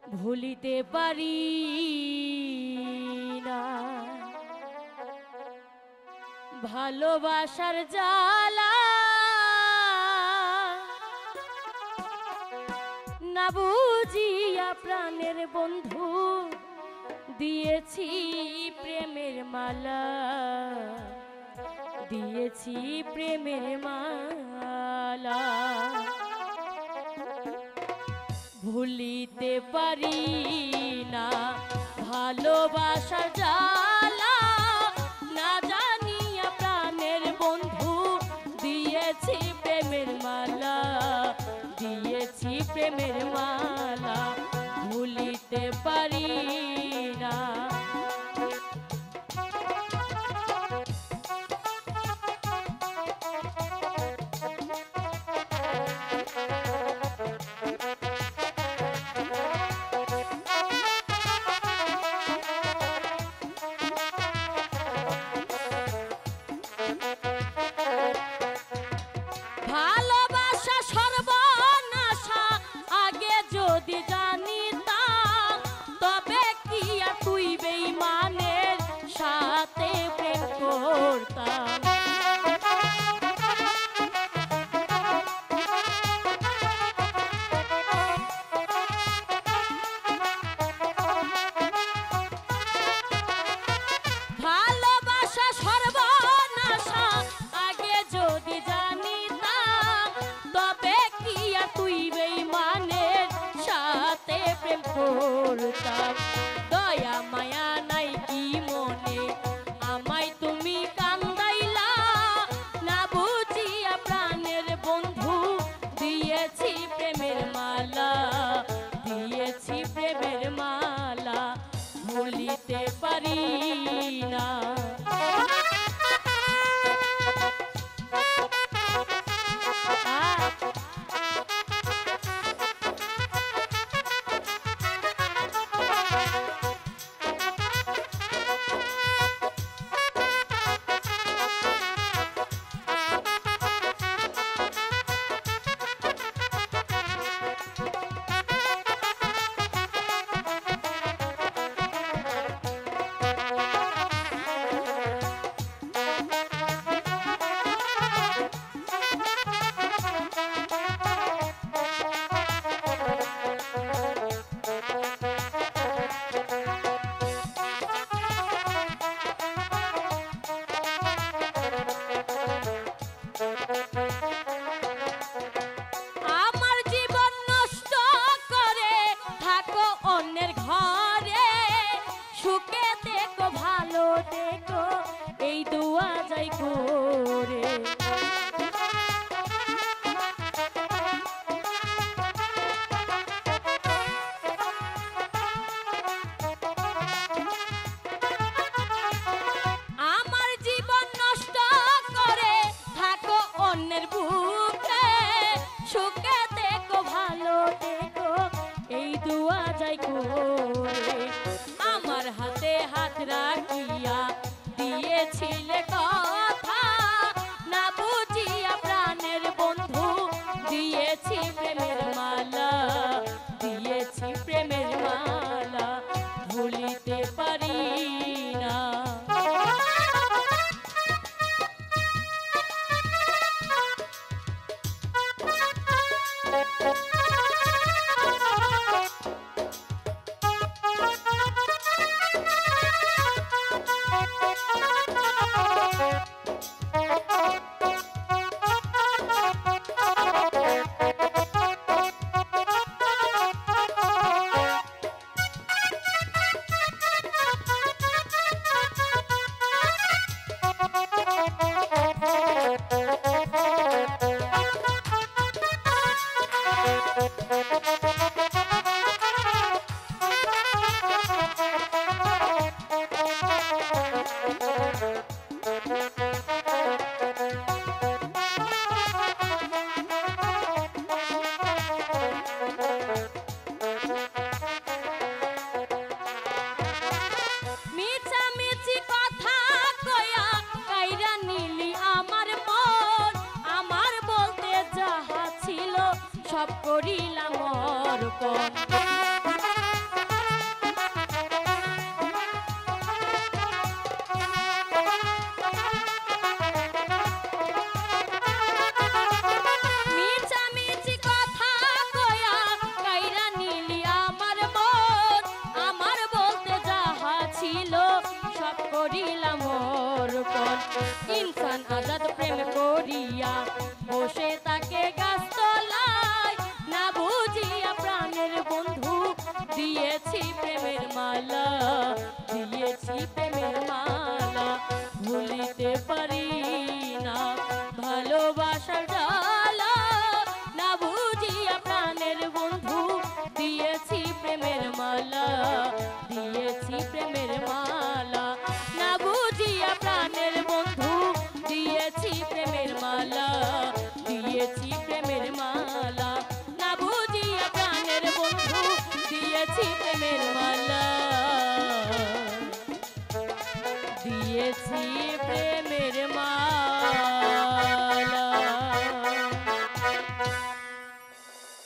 ভুলিতে পারি না ভালোবাসার জ্বালা না বুঝিয়া প্রাণের বন্ধু দিয়েছি প্রেমের মালা দিয়েছি প্রেমের মালা ভুলিতে পারি না ভালোবাসার জ্বালা না জানিয়া প্রাণের বন্ধু দিয়েছি প্রেমের মালা দিয়েছি প্রেমের মালা ভুলিতে পারি না ভালোবাসা সর্বনাশা আগে যদি জানিতাম তবে কি আর তুই বেঈমানের সাথে প্রেম করতাম ভালোবাসা সর্বনাশা আগে যদি জানিতাম তবে কি আর তুই বেঈমানের সাথে প্রেম করতাম দয়া মায়া নাই কি মনে আমায় তুমি কান্দাইলা না বুঝিয়া প্রাণের বন্ধু দিয়েছি প্রেমের মালা দিয়েছি প্রেমের মালা ভুলিতে পারি না আমার জীবন নষ্ট করে থাকো অন্যের ঘরে সুখে দেখো ভালো দেখো এই দোয়া যাই করে আমার জীবন নষ্ট করে থাকো অন্যের বুকে সুখে দেখো ভালো দেখো এই দোয়া যাই করে আমার হাতে হাত রাখিয়া দিয়েছিলে কথা না বুঝিয়া প্রাণের বন্ধু দিয়েছি প্রেমের মালা দিয়েছি প্রেমের মালা ভুলিতে পারি না সব করিলাম অর্পণ ইনসান আজাদ প্রেম করিয়া বসে তাকে গাছতলায়, না বুঝিয়া প্রাণের বন্ধু দিয়েছি প্রেমের মালা, দিয়েছি প্রেমের মালা। ভুলিতে পারি না ভালোবাসার জ্বালা, না বুঝিয়া প্রাণের বন্ধু দিয়েছি প্রেমের মালা, দিয়েছি প্রেমের মালা। না বুঝিয়া প্রাণের বন্ধু দিয়েছি প্রেমের মালা, দিয়েছি প্রেমের মালা। না বুঝিয়া প্রাণের বন্ধু দিয়েছি প্রেমের মালা, দিয়েছি প্রেম